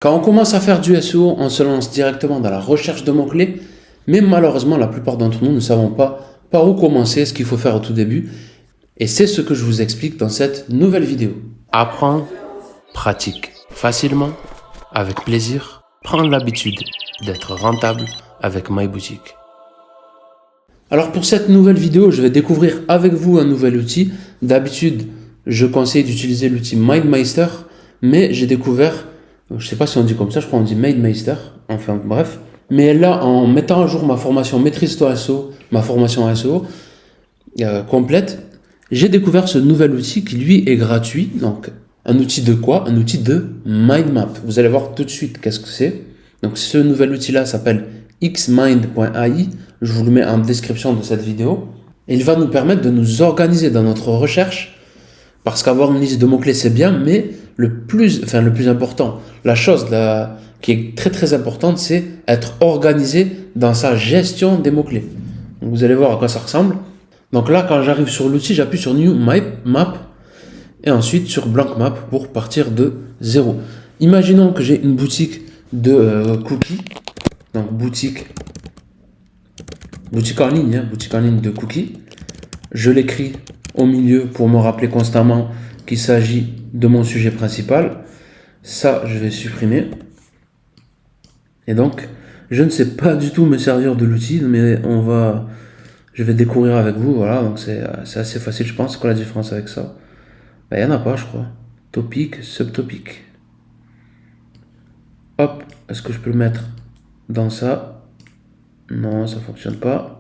Quand on commence à faire du SEO, on se lance directement dans la recherche de mots-clés, mais malheureusement, la plupart d'entre nous ne savons pas par où commencer, ce qu'il faut faire au tout début. Et c'est ce que je vous explique dans cette nouvelle vidéo. Apprendre, pratique facilement, avec plaisir, prendre l'habitude d'être rentable avec MyBoutique. Alors pour cette nouvelle vidéo, je vais découvrir avec vous un nouvel outil. D'habitude, je conseille d'utiliser l'outil MindMeister, mais j'ai découvert, je ne sais pas si on dit comme ça, je crois qu'on dit MindMeister, enfin bref. Mais là, en mettant à jour ma formation Maîtrise-toi SEO, ma formation SEO complète, j'ai découvert ce nouvel outil qui lui est gratuit. Donc un outil de quoi? Un outil de mind map. Vous allez voir tout de suite qu'est-ce que c'est. Donc ce nouvel outil-là s'appelle xmind.ai. Je vous le mets en description de cette vidéo. Et il va nous permettre de nous organiser dans notre recherche. Parce qu'avoir une liste de mots-clés, c'est bien, mais le plus important, la chose qui est très très importante, c'est être organisé dans sa gestion des mots-clés. Donc, vous allez voir à quoi ça ressemble. Donc là, quand j'arrive sur l'outil, j'appuie sur New Map et ensuite sur Blank Map pour partir de zéro. Imaginons que j'ai une boutique de cookies. Donc boutique en ligne, boutique en ligne de cookies. Je l'écris au milieu pour me rappeler constamment qu'il s'agit de mon sujet principal. Ça, je vais supprimer. Et donc, je ne sais pas du tout me servir de l'outil, mais je vais découvrir avec vous. Voilà, donc c'est assez facile, je pense. C'est quoi la différence avec ça? Il n'y en a pas, je crois. Topic, subtopic. Hop, est-ce que je peux le mettre dans ça? Non, ça ne fonctionne pas.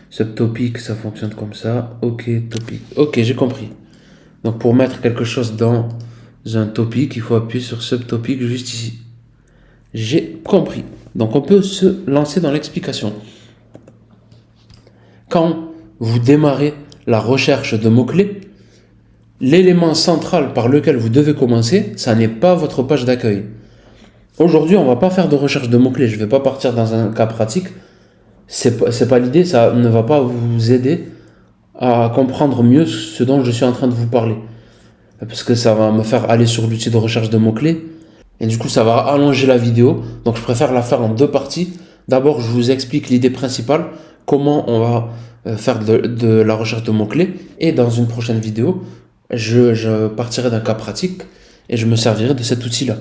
Subtopic, ça fonctionne comme ça. Ok, topic. Ok, j'ai compris. Donc pour mettre quelque chose dans un topic, il faut appuyer sur subtopic juste ici. J'ai compris. Donc on peut se lancer dans l'explication. Quand vous démarrez la recherche de mots-clés, l'élément central par lequel vous devez commencer, ça n'est pas votre page d'accueil. Aujourd'hui, on ne va pas faire de recherche de mots-clés. Je ne vais pas partir dans un cas pratique. C'est pas l'idée, ça ne va pas vous aider à comprendre mieux ce dont je suis en train de vous parler. Parce que ça va me faire aller sur l'outil de recherche de mots-clés. Et du coup, ça va allonger la vidéo. Donc, je préfère la faire en deux parties. D'abord, je vous explique l'idée principale, comment on va faire de la recherche de mots-clés. Et dans une prochaine vidéo, je partirai d'un cas pratique et je me servirai de cet outil-là.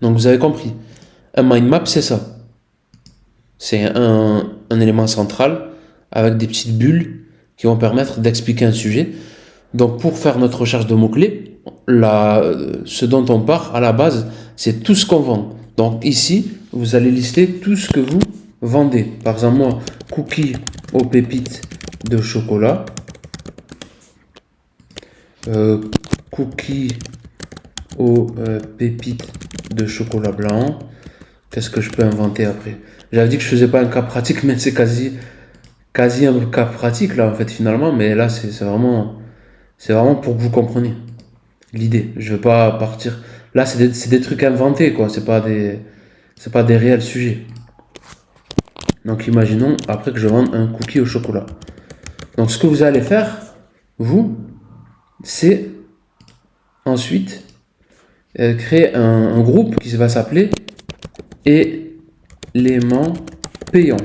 Donc, vous avez compris. Un mind map, c'est ça. C'est un élément central avec des petites bulles qui vont permettre d'expliquer un sujet. Donc pour faire notre recherche de mots-clés, ce dont on part à la base, c'est tout ce qu'on vend. Donc ici, vous allez lister tout ce que vous vendez. Par exemple, moi, cookies aux pépites de chocolat. Cookies aux pépites de chocolat blanc. Qu'est-ce que je peux inventer après? J'avais dit que je faisais pas un cas pratique, mais c'est quasi un cas pratique là en fait finalement. Mais là c'est vraiment pour que vous compreniez l'idée. Je veux pas partir. Là c'est des trucs inventés quoi. C'est pas des réels sujets. Donc imaginons après que je vende un cookie au chocolat. Donc ce que vous allez faire, vous, c'est ensuite créer un groupe qui va s'appeler éléments payants.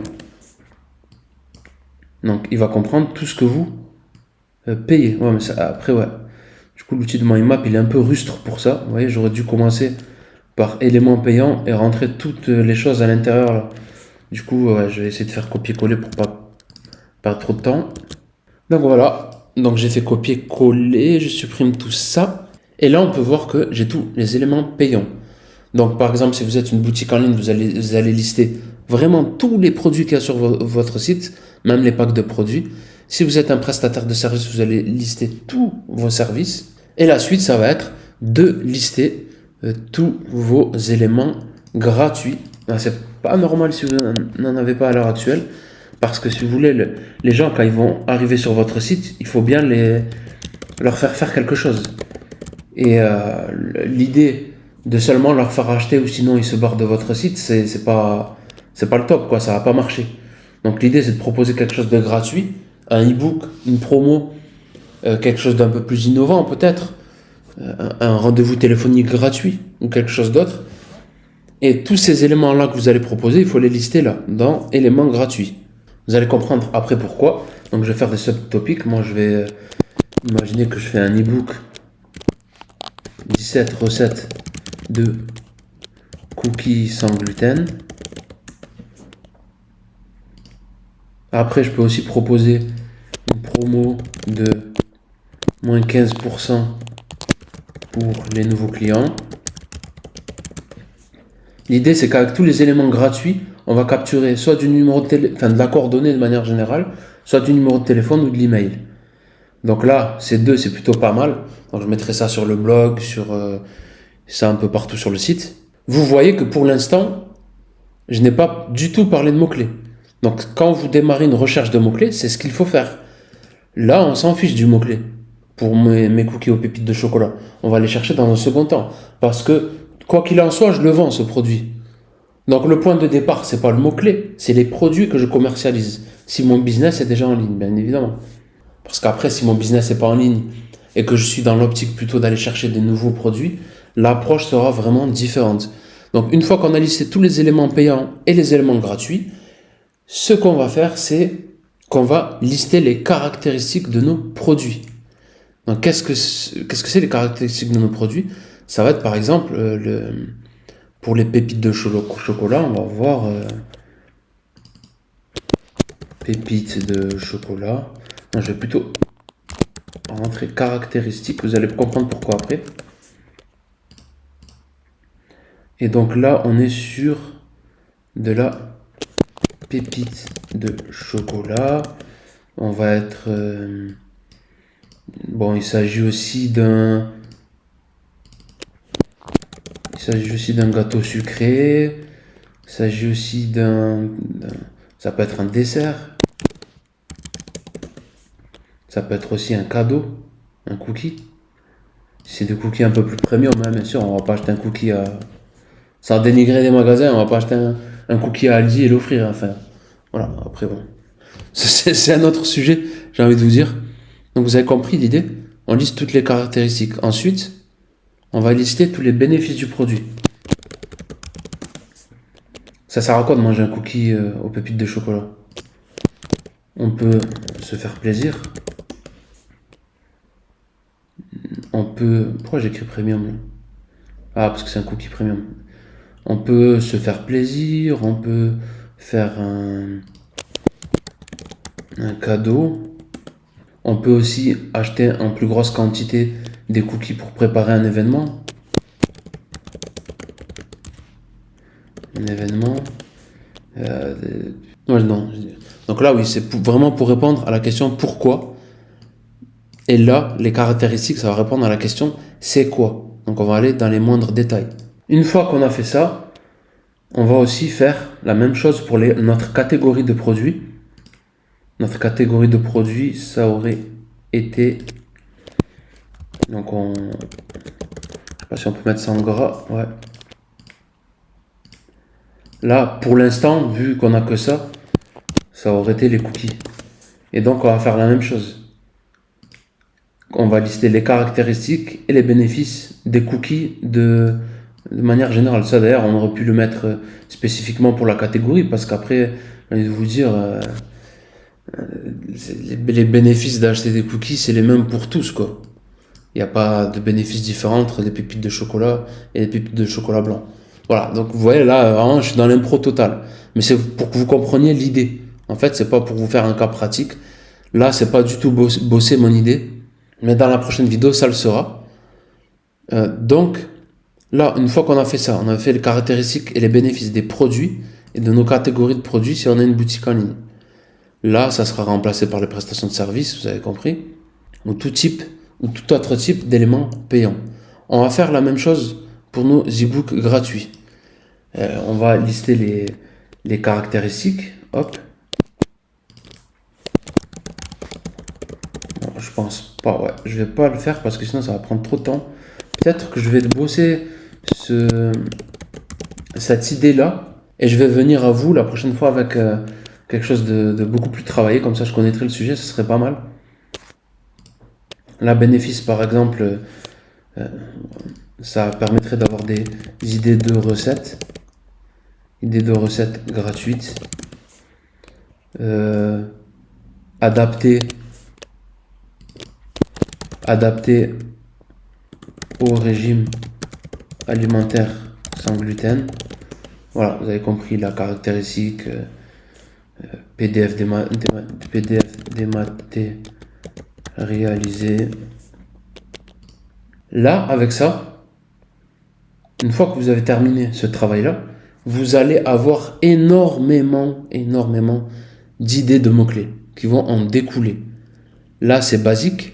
Donc, il va comprendre tout ce que vous payez. Ouais, mais ça, après, ouais. Du coup, l'outil de MindMap, il est un peu rustre pour ça. Vous voyez, j'aurais dû commencer par éléments payants et rentrer toutes les choses à l'intérieur. Là. Du coup, ouais, je vais essayer de faire copier-coller pour pas perdre trop de temps. Donc voilà. Donc, j'ai fait copier-coller. Je supprime tout ça. Et là, on peut voir que j'ai tous les éléments payants. Donc, par exemple, si vous êtes une boutique en ligne, vous allez lister vraiment tous les produits qu'il y a sur votre site, même les packs de produits. Si vous êtes un prestataire de service, vous allez lister tous vos services. Et la suite, ça va être de lister tous vos éléments gratuits. C'est pas normal si vous n'en avez pas à l'heure actuelle, parce que si vous voulez, les gens, quand ils vont arriver sur votre site, il faut bien leur faire quelque chose. Et l'idée de seulement leur faire acheter ou sinon ils se barrent de votre site, c'est pas le top quoi, ça va pas marcher. Donc l'idée c'est de proposer quelque chose de gratuit un e-book, une promo, quelque chose d'un peu plus innovant peut-être, un rendez-vous téléphonique gratuit ou quelque chose d'autre. Et tous ces éléments-là que vous allez proposer, il faut les lister là, dans éléments gratuits. Vous allez comprendre après pourquoi. Donc je vais faire des subtopics. Moi je vais imaginer que je fais un e-book 17 recettes de cookies sans gluten. Après je peux aussi proposer une promo de moins 15% pour les nouveaux clients. L'idée, c'est qu'avec tous les éléments gratuits, on va capturer soit du numéro de de la coordonnée de manière générale, soit du numéro de téléphone ou de l'email. Donc là, ces deux, c'est plutôt pas mal. Donc je mettrai ça sur le blog, ça un peu partout sur le site. Vous voyez que pour l'instant, je n'ai pas du tout parlé de mots-clés. Donc quand vous démarrez une recherche de mots-clés, c'est ce qu'il faut faire. Là, on s'en fiche du mot-clé. Pour mes cookies aux pépites de chocolat, on va les chercher dans un second temps. Parce que, quoi qu'il en soit, je le vends, ce produit. Donc le point de départ, c'est pas le mot-clé, c'est les produits que je commercialise. Si mon business est déjà en ligne, bien évidemment. Parce qu'après, si mon business n'est pas en ligne et que je suis dans l'optique plutôt d'aller chercher des nouveaux produits, l'approche sera vraiment différente. Donc une fois qu'on a listé tous les éléments payants et les éléments gratuits, ce qu'on va faire, c'est qu'on va lister les caractéristiques de nos produits. Donc qu'est-ce que c'est les caractéristiques de nos produits? Ça va être par exemple pour les pépites de chocolat, on va voir pépites de chocolat. Non, je vais plutôt rentrer caractéristiques, vous allez comprendre pourquoi après. Et donc là, on est sur de la pépite de chocolat. On va être... bon, il s'agit aussi d'un gâteau sucré. Il s'agit aussi ça peut être un dessert. Ça peut être aussi un cadeau, un cookie. Si c'est des cookies un peu plus premium, hein, bien sûr, on va pas acheter un cookie à... Sans dénigrer les magasins, on va pas acheter un cookie à Aldi et l'offrir. Enfin, voilà, après bon. C'est un autre sujet, j'ai envie de vous dire. Donc vous avez compris l'idée. On liste toutes les caractéristiques. Ensuite, on va lister tous les bénéfices du produit. Ça sert à quoi de manger un cookie aux pépites de chocolat? On peut se faire plaisir. On peut... Pourquoi j'écris premium là? Ah, parce que c'est un cookie premium. On peut se faire plaisir, on peut faire un cadeau. On peut aussi acheter en plus grosse quantité des cookies pour préparer un événement. Non. Donc là, oui, c'est vraiment pour répondre à la question pourquoi. Et là, les caractéristiques, ça va répondre à la question c'est quoi. Donc on va aller dans les moindres détails. Une fois qu'on a fait ça, on va aussi faire la même chose pour notre catégorie de produits. Notre catégorie de produits, ça aurait été... Donc je sais pas si on peut mettre ça en gras. Ouais. Là, pour l'instant, vu qu'on a que ça aurait été les cookies. Et donc on va faire la même chose. On va lister les caractéristiques et les bénéfices des cookies de manière générale. Ça d'ailleurs, on aurait pu le mettre spécifiquement pour la catégorie parce qu'après, je vais vous dire, les bénéfices d'acheter des cookies, c'est les mêmes pour tous, quoi. Il n'y a pas de bénéfices différents entre les pépites de chocolat et les pépites de chocolat blanc. Voilà, donc vous voyez là, vraiment, je suis dans l'impro total. Mais c'est pour que vous compreniez l'idée. En fait, c'est pas pour vous faire un cas pratique. Là, c'est pas du tout bosser mon idée. Mais dans la prochaine vidéo, ça le sera. Donc, là, une fois qu'on a fait ça, on a fait les caractéristiques et les bénéfices des produits et de nos catégories de produits si on a une boutique en ligne. Là, ça sera remplacé par les prestations de services, vous avez compris, ou tout autre type d'éléments payants. On va faire la même chose pour nos e-books gratuits. On va lister les caractéristiques. Hop. Non, je pense pas, ouais. Je vais pas le faire parce que sinon ça va prendre trop de temps. Peut-être que je vais bosser cette idée-là et je vais venir à vous la prochaine fois avec quelque chose de beaucoup plus travaillé, comme ça je connaîtrais le sujet, ce serait pas mal. Là, bénéfice par exemple, ça permettrait d'avoir des idées de recettes gratuites, adaptées au régime alimentaire sans gluten. Voilà, vous avez compris la caractéristique, PDF dématérialisé. Là, avec ça, une fois que vous avez terminé ce travail-là, vous allez avoir énormément d'idées de mots-clés qui vont en découler. Là, c'est basique,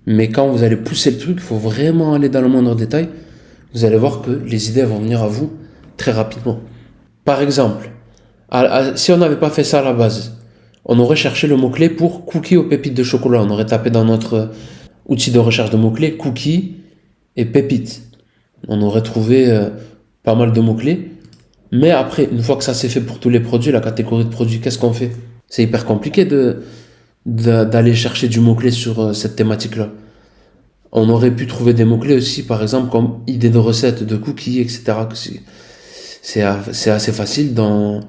mais quand vous allez pousser le truc, il faut vraiment aller dans le moindre détail. Vous allez voir que les idées vont venir à vous très rapidement. Par exemple, si on n'avait pas fait ça à la base, on aurait cherché le mot-clé pour cookies aux pépites de chocolat. On aurait tapé dans notre outil de recherche de mots-clés cookies et pépites. On aurait trouvé pas mal de mots-clés. Mais après, une fois que ça s'est fait pour tous les produits, la catégorie de produits, qu'est-ce qu'on fait? C'est hyper compliqué d'aller chercher du mot-clé sur cette thématique-là. On aurait pu trouver des mots-clés aussi, par exemple, comme idée de recettes, de cookies, etc. C'est assez facile dans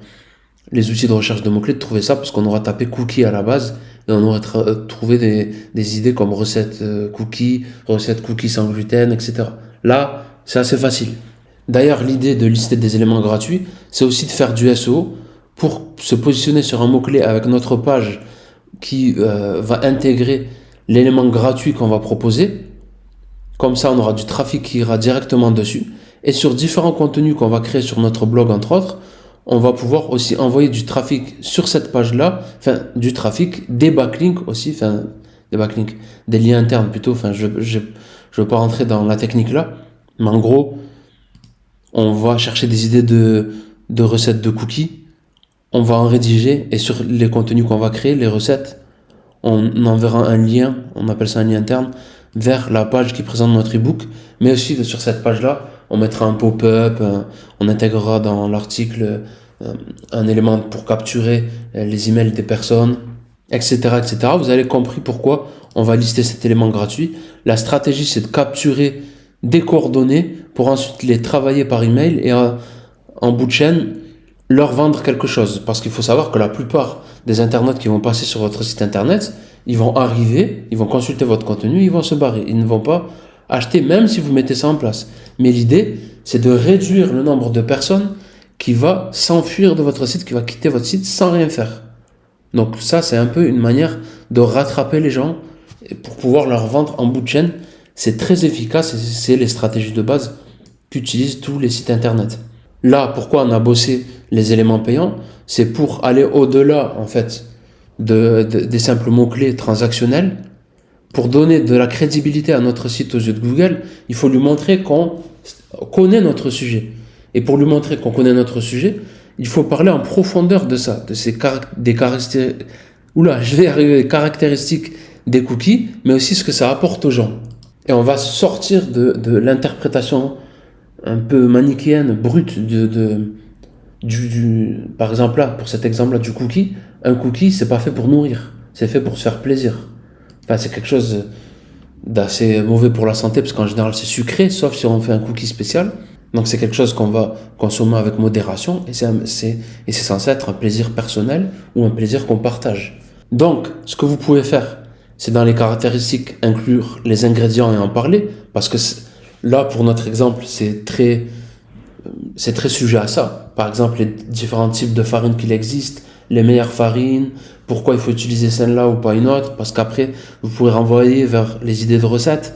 les outils de recherche de mots-clés de trouver ça, parce qu'on aura tapé cookies à la base, et on aurait trouvé des idées comme recettes cookies sans gluten, etc. Là, c'est assez facile. D'ailleurs, l'idée de lister des éléments gratuits, c'est aussi de faire du SEO pour se positionner sur un mot-clé avec notre page qui va intégrer l'élément gratuit qu'on va proposer. Comme ça, on aura du trafic qui ira directement dessus. Et sur différents contenus qu'on va créer sur notre blog, entre autres, on va pouvoir aussi envoyer du trafic sur cette page-là, enfin, du trafic, des backlinks aussi, enfin, des backlinks, des liens internes plutôt, enfin, je veux pas rentrer dans la technique là, mais en gros, on va chercher des idées de recettes de cookies, on va en rédiger, et sur les contenus qu'on va créer, les recettes, on enverra un lien, on appelle ça un lien interne, vers la page qui présente notre ebook, mais aussi sur cette page-là, on mettra un pop-up, on intégrera dans l'article un élément pour capturer les emails des personnes, etc., etc. Vous avez compris pourquoi on va lister cet élément gratuit. La stratégie, c'est de capturer des coordonnées pour ensuite les travailler par email et en bout de chaîne, leur vendre quelque chose. Parce qu'il faut savoir que la plupart des internautes qui vont passer sur votre site internet, ils vont arriver, ils vont consulter votre contenu, ils vont se barrer. Ils ne vont pas acheter, même si vous mettez ça en place. Mais l'idée, c'est de réduire le nombre de personnes qui va s'enfuir de votre site, qui va quitter votre site sans rien faire. Donc ça, c'est un peu une manière de rattraper les gens pour pouvoir leur vendre en bout de chaîne. C'est très efficace et c'est les stratégies de base qu'utilisent tous les sites internet. Là, pourquoi on a bossé les éléments payants? C'est pour aller au-delà, en fait, des simples mots-clés transactionnels. Pour donner de la crédibilité à notre site aux yeux de Google, il faut lui montrer qu'on connaît notre sujet. Et pour lui montrer qu'on connaît notre sujet, il faut parler en profondeur de ça, des caractéristiques des cookies, mais aussi ce que ça apporte aux gens. Et on va sortir de l'interprétation un peu manichéenne, brute par exemple là, pour cet exemple-là du cookie. Un cookie, c'est pas fait pour nourrir, c'est fait pour se faire plaisir. Enfin, c'est quelque chose d'assez mauvais pour la santé, parce qu'en général, c'est sucré, sauf si on fait un cookie spécial. Donc, c'est quelque chose qu'on va consommer avec modération, et c'est censé être un plaisir personnel ou un plaisir qu'on partage. Donc, ce que vous pouvez faire, c'est dans les caractéristiques, inclure les ingrédients et en parler, parce que là, pour notre exemple, c'est très sujet à ça. Par exemple, les différents types de farines qu'il existe, les meilleures farines, pourquoi il faut utiliser celle-là ou pas une autre, parce qu'après, vous pourrez renvoyer vers les idées de recettes.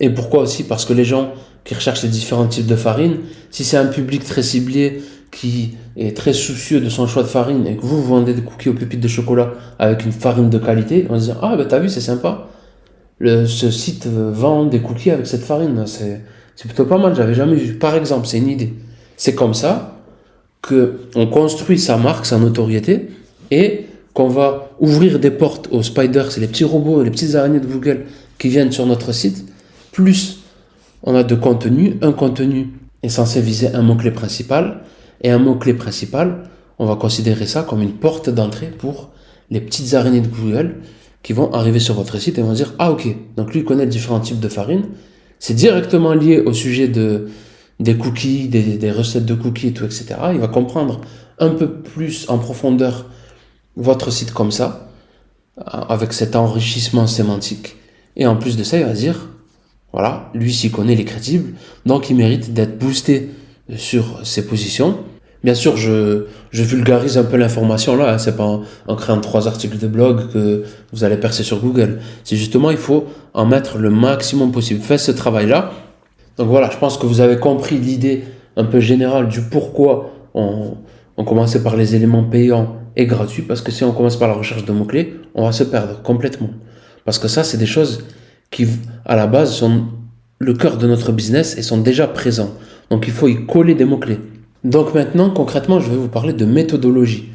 Et pourquoi aussi? Parce que les gens qui recherchent les différents types de farines, si c'est un public très ciblé qui est très soucieux de son choix de farine et que vous vendez des cookies aux pépites de chocolat avec une farine de qualité, on va se dire, ah bah t'as vu, c'est sympa. Ce site vend des cookies avec cette farine, c'est plutôt pas mal, j'avais jamais vu. Par exemple, c'est une idée. C'est comme ça qu'on construit sa marque, sa notoriété, et qu'on va ouvrir des portes aux spiders, c'est les petits robots, les petites araignées de Google qui viennent sur notre site. Plus on a de contenu, un contenu est censé viser un mot-clé principal, et un mot-clé principal, on va considérer ça comme une porte d'entrée pour les petites araignées de Google qui vont arriver sur votre site et vont dire ah ok, donc lui il connaît différents types de farine, c'est directement lié au sujet des cookies, des recettes de cookies et tout, etc. Il va comprendre un peu plus en profondeur votre site comme ça, avec cet enrichissement sémantique. Et en plus de ça, il va dire, voilà, lui s'y connaît, il est crédible, donc il mérite d'être boosté sur ses positions. Bien sûr, je vulgarise un peu l'information là, hein, c'est pas en créant 3 articles de blog que vous allez percer sur Google. C'est justement, il faut en mettre le maximum possible. Faites ce travail-là. Donc voilà, je pense que vous avez compris l'idée un peu générale du pourquoi on commençait par les éléments payants et gratuits, parce que si on commence par la recherche de mots-clés, on va se perdre complètement. Parce que ça, c'est des choses qui, à la base, sont le cœur de notre business et sont déjà présents. Donc il faut y coller des mots-clés. Donc maintenant, concrètement, je vais vous parler de méthodologie.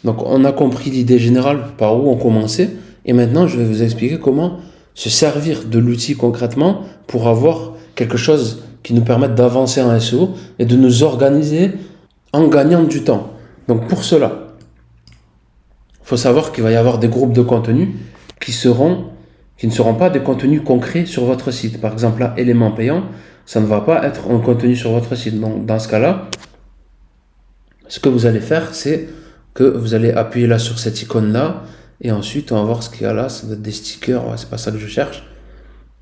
Donc on a compris l'idée générale par où on commençait, et maintenant je vais vous expliquer comment se servir de l'outil concrètement pour avoir quelque chose qui nous permette d'avancer en SEO et de nous organiser en gagnant du temps. Donc pour cela, il faut savoir qu'il va y avoir des groupes de contenu qui ne seront pas des contenus concrets sur votre site. Par exemple, là, éléments payants, ça ne va pas être un contenu sur votre site. Donc dans ce cas-là, ce que vous allez faire, c'est que vous allez appuyer là sur cette icône-là, et ensuite on va voir ce qu'il y a là, ça doit être des stickers, ouais, c'est pas ça que je cherche.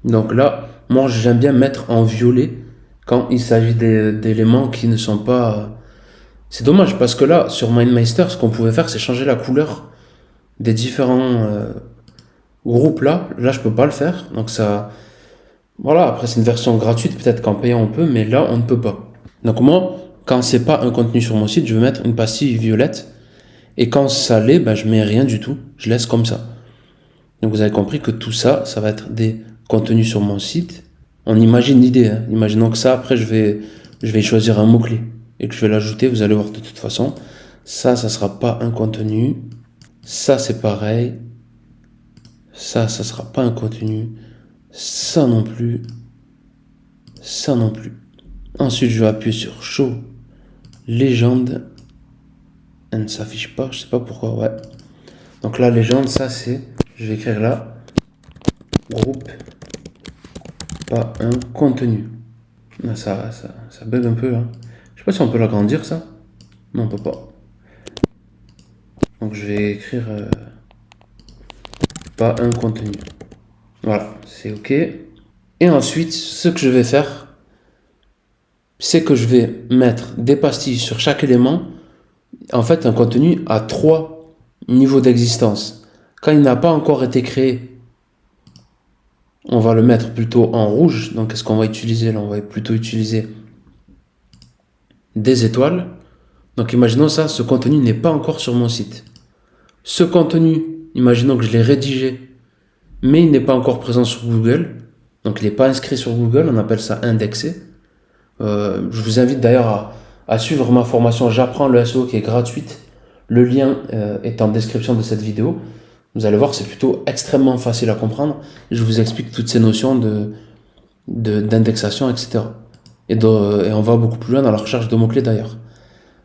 Donc là, moi j'aime bien mettre en violet quand il s'agit d'éléments qui ne sont pas... C'est dommage parce que là, sur MindMeister, ce qu'on pouvait faire, c'est changer la couleur des différents groupes là. Là, je peux pas le faire, donc ça... Voilà, après c'est une version gratuite, peut-être qu'en payant on peut, mais là on ne peut pas. Donc moi, quand c'est pas un contenu sur mon site, je vais mettre une pastille violette. Et quand ça l'est, ben, je mets rien du tout. Je laisse comme ça. Donc vous avez compris que tout ça, ça va être des contenus sur mon site. On imagine l'idée. Hein. Imaginons que ça, après, je vais y choisir un mot-clé. Et que je vais l'ajouter. Vous allez voir de toute façon. Ça sera pas un contenu. Ça, c'est pareil. Ça sera pas un contenu. Ça non plus. Ça non plus. Ensuite, je vais appuyer sur Show Légende. Elle ne s'affiche pas, je sais pas pourquoi, ouais. Donc la légende, ça c'est, je vais écrire là, groupe, pas un contenu. Là, ça bug un peu là. Je sais pas si on peut l'agrandir ça. Non, on peut pas. Donc je vais écrire pas un contenu. Voilà, c'est ok. Et ensuite, ce que je vais faire, c'est que je vais mettre des pastilles sur chaque élément. En fait, un contenu a 3 niveaux d'existence. Quand il n'a pas encore été créé, on va le mettre plutôt en rouge. Donc, qu'est-ce qu'on va utiliser là? On va plutôt utiliser des étoiles. Donc, imaginons ça, ce contenu n'est pas encore sur mon site. Ce contenu, imaginons que je l'ai rédigé, mais il n'est pas encore présent sur Google. Donc, il n'est pas inscrit sur Google. On appelle ça indexé. Je vous invite d'ailleurs à suivre ma formation J'apprends le SEO qui est gratuite. Le lien est en description de cette vidéo. Vous allez voir, c'est plutôt extrêmement facile à comprendre. Je vous explique toutes ces notions d'indexation, etc. Et on va beaucoup plus loin dans la recherche de mots-clés d'ailleurs.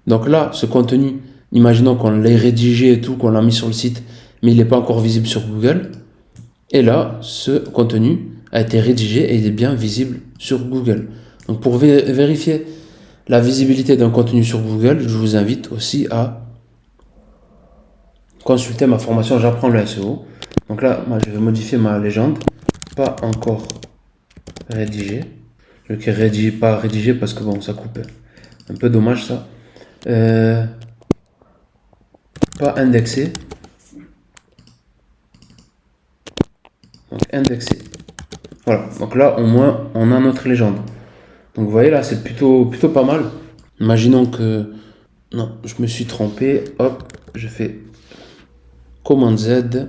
Donc là, ce contenu, imaginons qu'on l'ait rédigé et tout, qu'on l'a mis sur le site, mais il n'est pas encore visible sur Google. Et là, ce contenu a été rédigé et il est bien visible sur Google. Donc pour vérifier la visibilité d'un contenu sur Google, je vous invite aussi à consulter ma formation J'apprends le SEO. Donc là, moi, je vais modifier ma légende. Pas encore rédigé. Je vais rédiger, pas rédigé parce que bon, ça coupe. Un peu dommage ça. Pas indexé. Donc indexé. Voilà. Donc là, au moins, on a notre légende. Donc vous voyez là, c'est plutôt pas mal. Imaginons que... Non, je me suis trompé. Hop, je fais commande Z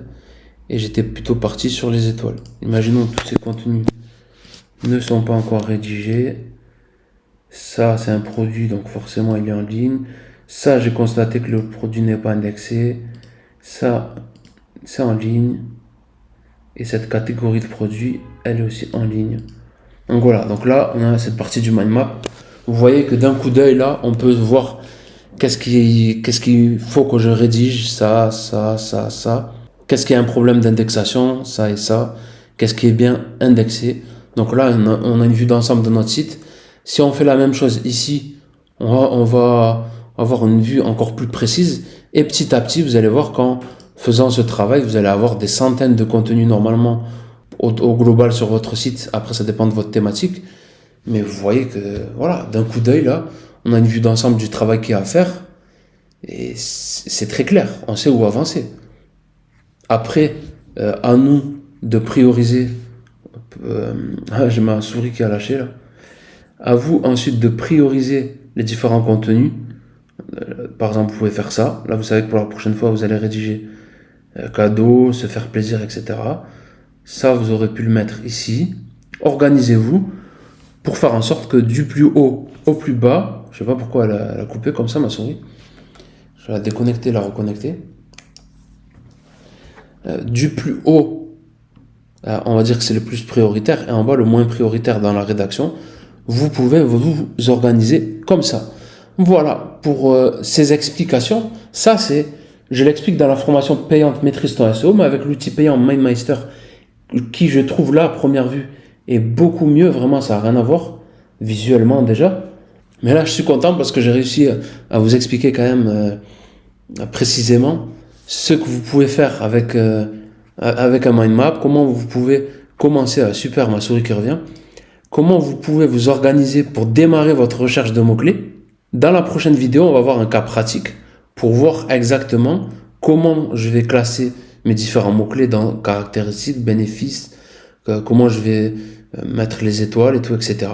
et j'étais plutôt parti sur les étoiles. Imaginons que tous ces contenus ne sont pas encore rédigés. Ça, c'est un produit, donc forcément il est en ligne. Ça, j'ai constaté que le produit n'est pas indexé. Ça, c'est en ligne. Et cette catégorie de produits, elle est aussi en ligne. Donc voilà, donc là, on a cette partie du mind map. Vous voyez que d'un coup d'œil, là, on peut voir qu'est-ce qu'il faut que je rédige, ça. Qu'est-ce qui est un problème d'indexation, ça et ça. Qu'est-ce qui est bien indexé. Donc là, on a une vue d'ensemble de notre site. Si on fait la même chose ici, on va avoir une vue encore plus précise. Et petit à petit, vous allez voir qu'en faisant ce travail, vous allez avoir des centaines de contenus normalement au global sur votre site. Après, ça dépend de votre thématique. Mais vous voyez que, voilà, d'un coup d'œil, là, on a une vue d'ensemble du travail qu'il y a à faire. Et c'est très clair. On sait où avancer. Après, à nous de prioriser. J'ai ma souris qui a lâché, là. À vous ensuite de prioriser les différents contenus. Par exemple, vous pouvez faire ça. Là, vous savez que pour la prochaine fois, vous allez rédiger cadeau, se faire plaisir, etc. Ça, vous aurez pu le mettre ici. Organisez-vous pour faire en sorte que du plus haut au plus bas, je sais pas pourquoi elle a coupé comme ça ma souris. Je vais la déconnecter, la reconnecter. Du plus haut, on va dire que c'est le plus prioritaire, et en bas le moins prioritaire dans la rédaction. Vous pouvez vous organiser comme ça. Voilà, pour ces explications, ça c'est, je l'explique dans la formation payante Maîtrise ton SEO, mais avec l'outil payant MindMeister, qui je trouve là, à première vue, est beaucoup mieux, vraiment ça n'a rien à voir, visuellement déjà. Mais là je suis content parce que j'ai réussi à vous expliquer quand même précisément ce que vous pouvez faire avec un mind map, comment vous pouvez commencer à super ma souris qui revient, comment vous pouvez vous organiser pour démarrer votre recherche de mots-clés. Dans la prochaine vidéo, on va voir un cas pratique pour voir exactement comment je vais classer mes différents mots-clés dans caractéristiques, bénéfices, comment je vais mettre les étoiles et tout, etc.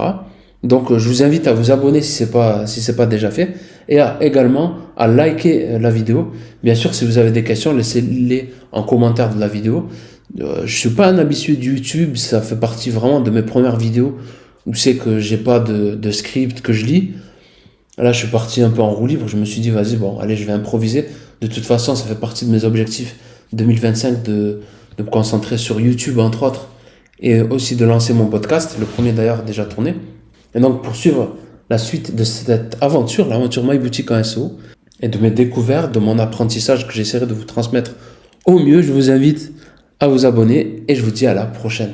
Donc, je vous invite à vous abonner si c'est pas déjà fait et également à liker la vidéo. Bien sûr, si vous avez des questions, laissez-les en commentaire de la vidéo. Je suis pas un habitué de YouTube, ça fait partie vraiment de mes premières vidéos où c'est que j'ai pas de script que je lis. Là, je suis parti un peu en roue libre. Je me suis dit, vas-y, bon, allez, je vais improviser. De toute façon, ça fait partie de mes objectifs 2025 de me concentrer sur YouTube, entre autres, et aussi de lancer mon podcast, le premier d'ailleurs déjà tourné. Et donc, pour suivre la suite de cette aventure, l'aventure My Boutique en SEO, et de mes découvertes, de mon apprentissage que j'essaierai de vous transmettre au mieux, je vous invite à vous abonner et je vous dis à la prochaine.